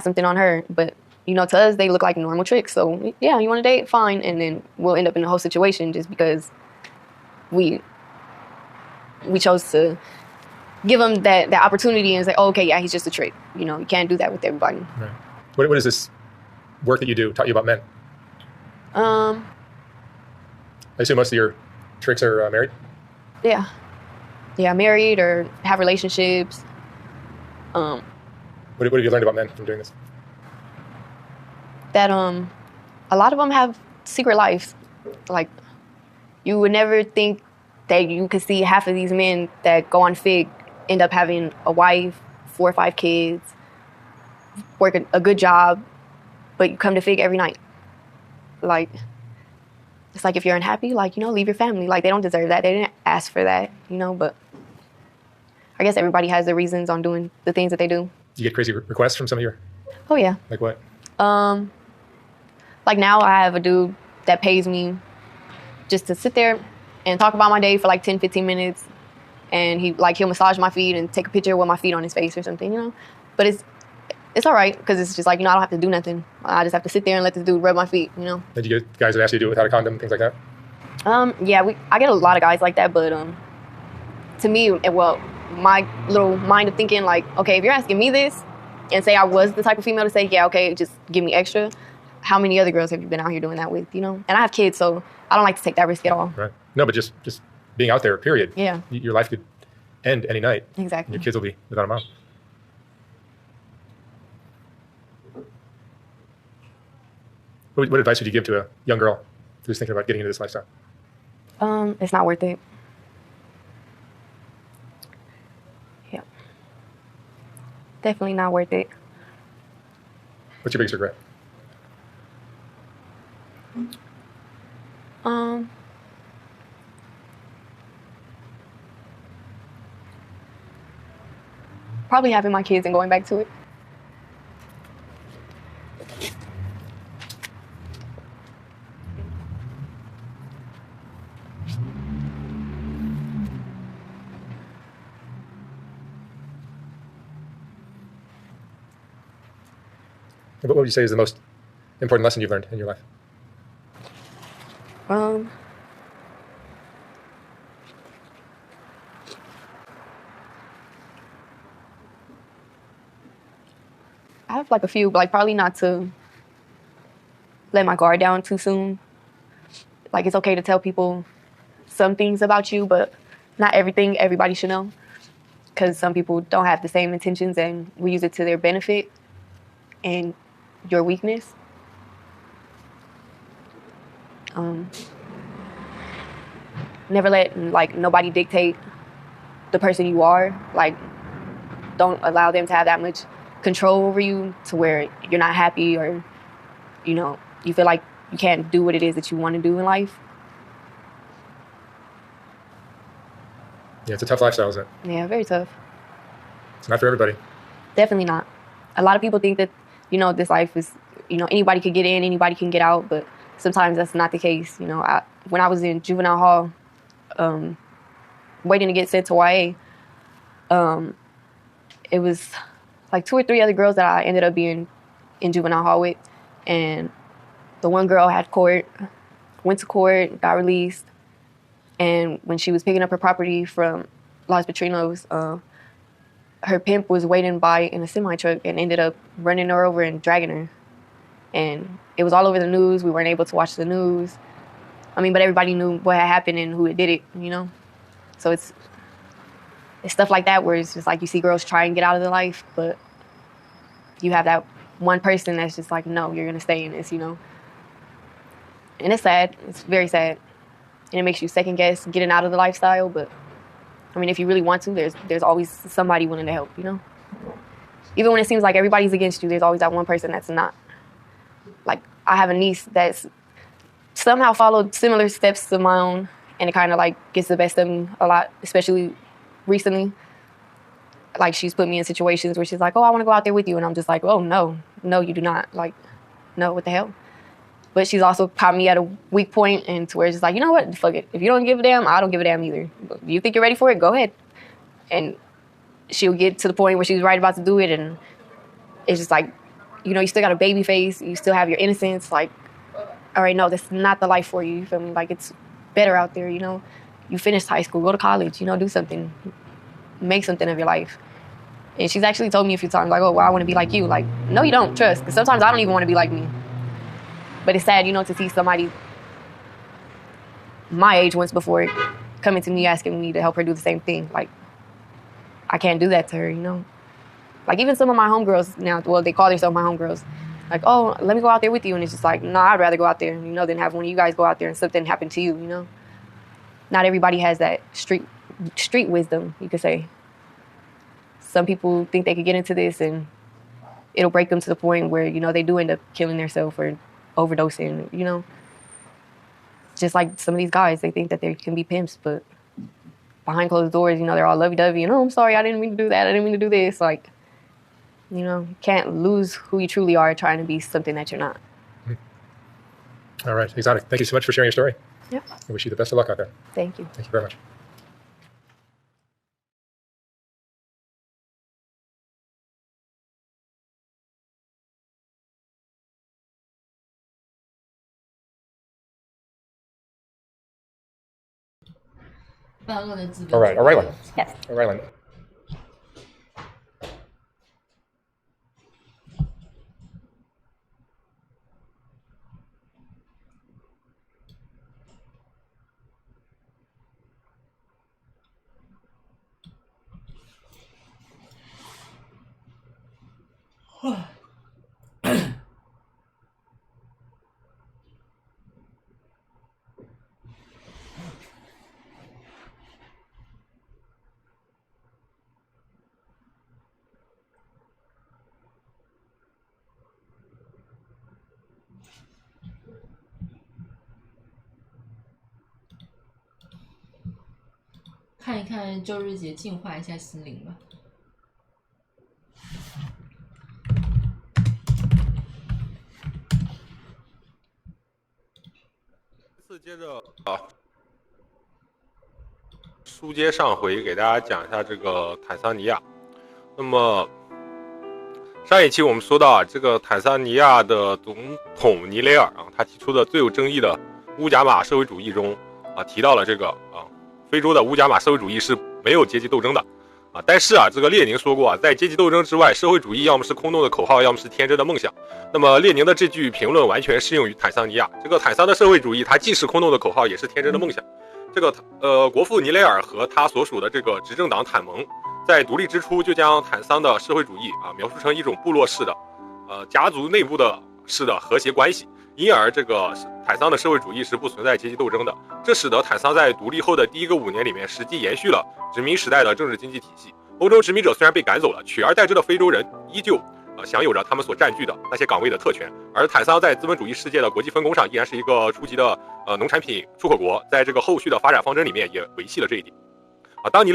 something on her. But, you know, to us, they look like normal tricks. So, yeah, you want to date? Fine. And then we'll end up in the whole situation just because we chose to give him that opportunity and say, oh, okay, yeah, he's just a trick. You know, you can't do that with everybody. Right. What is this work that you do taught you about men? I assume most of your tricks are married? Yeah. Yeah, married or have relationships. What have you learned about men from doing this? That a lot of them have secret lives. Like, you would never think that you could see half of these men that go on Fig end up having a wife, 4 or 5 kids, work a good job, but you come to Fig every night. Like, it's like if you're unhappy, like, you know, leave your family. Like, they don't deserve that. They didn't ask for that, you know, but I guess everybody has their reasons on doing the things that they do. You get crazy requests from some of your... Oh, yeah. Like what? Like now I have a dude that pays me just to sit there and talk about my day for like 10, 15 minutes. And he'll massage my feet and take a picture with my feet on his face or something, you know? But it's all right, because it's just like, you know, I don't have to do nothing. I just have to sit there and let this dude rub my feet, you know? Did you get guys that ask you to do it without a condom, things like that? Yeah, I get a lot of guys like that, but to me, well, my little mind of thinking, like, okay, if you're asking me this and say I was the type of female to say, yeah, okay, just give me extra, how many other girls have you been out here doing that with, you know? And I have kids, so I don't like to take that risk at all. Right. No, but just being out there, period. Yeah. Your life could end any night. Exactly. Your kids will be without a mom. What advice would you give to a young girl who's thinking about getting into this lifestyle? It's not worth it. Yeah. Definitely not worth it. What's your biggest regret? Probably having my kids and going back to it. What would you say is the most important lesson you've learned in your life? I have like a few, but like probably not to let my guard down too soon. Like, it's okay to tell people some things about you, but not everything everybody should know. Because some people don't have the same intentions and will use it to their benefit and your weakness. Never let like nobody dictate the person you are. Like, don't allow them to have that much control over you to where you're not happy or, you know, you feel like you can't do what it is that you want to do in life. Yeah, it's a tough lifestyle, isn't it? Yeah, very tough. It's not for everybody. Definitely not. A lot of people think that, you know, this life is, you know, anybody could get in, anybody can get out, but sometimes that's not the case. You know, when I was in juvenile hall, waiting to get sent to YA, it was like 2 or 3 other girls that I ended up being in juvenile hall with. And the one girl had court, went to court, got released. And when she was picking up her property from Los Petrinos, her pimp was waiting by in a semi-truck and ended up running her over and dragging her. And it was all over the news. We weren't able to watch the news. I mean, but everybody knew what had happened and who did it, you know? So it's stuff like that where it's just like you see girls try and get out of their life, but you have that one person that's just like, no, you're going to stay in this, you know? And it's sad. It's very sad. And it makes you second guess getting out of the lifestyle, but I mean, if you really want to, there's always somebody willing to help, you know? Even when it seems like everybody's against you, there's always that one person that's not. Like, I have a niece that's somehow followed similar steps to my own, and it kind of like gets the best of me a lot, especially recently. Like, she's put me in situations where she's like, oh, I want to go out there with you. And I'm just like, oh, no, you do not. Like, no, what the hell? But she's also caught me at a weak point, and to where it's just like, you know what, fuck it. If you don't give a damn, I don't give a damn either. If you think you're ready for it, go ahead. And she'll get to the point where she's right about to do it, and it's just like, you know, you still got a baby face, you still have your innocence. Like, all right, no, this is not the life for you. You feel me? Like, it's better out there, you know. You finished high school, go to college, you know, do something, make something of your life. And she's actually told me a few times, like, oh, well, I want to be like you. Like, no, you don't, trust. Because sometimes I don't even want to be like me. But it's sad, you know, to see somebody my age once before coming to me asking me to help her do the same thing. Like, I can't do that to her, you know. Like, even some of my homegirls now, well, they call themselves my homegirls. Like, oh, let me go out there with you. And it's just like, no, I'd rather go out there, you know, than have one of you guys go out there and something happen to you, you know. Not everybody has that street wisdom, you could say. Some people think they could get into this and it'll break them to the point where, you know, they do end up killing themselves or overdosing, you know. Just like some of these guys, they think that they can be pimps, but behind closed doors, you know, they're all lovey-dovey and, oh, I'm sorry, I didn't mean to do that, I didn't mean to do this. Like, you know, you can't lose who you truly are trying to be something that you're not. All right, Exotic, thank you so much for sharing your story. Yep. I wish you the best of luck out there. Thank you. Thank you very much. All right, Rylan. Yes. Rylan. Huh. 看一看周日姐净化一下心灵吧。接着书接上回，给大家讲一下这个坦桑尼亚。那么上一期我们说到这个坦桑尼亚的总统尼雷尔他提出的最有争议的乌贾马社会主义中提到了这个非洲的乌贾马社会主义是没有阶级斗争的但是这个列宁说过在阶级斗争之外，社会主义要么是空洞的口号，要么是天真的梦想。那么列宁的这句评论完全适用于坦桑尼亚。这个坦桑的社会主义，它既是空洞的口号，也是天真的梦想。这个国父尼雷尔和他所属的这个执政党坦盟，在独立之初就将坦桑的社会主义描述成一种部落式的家族内部的和谐关系。因而这个坦桑的社会主义是不存在阶级斗争的，这使得坦桑在独立后的第一个5年里面实际延续了殖民时代的政治经济体系。欧洲殖民者虽然被赶走了，取而代之的非洲人依旧享有着他们所占据的那些岗位的特权，而坦桑在资本主义世界的国际分工上依然是一个初级的农产品出口国，在这个后续的发展方针里面也维系了这一点当尼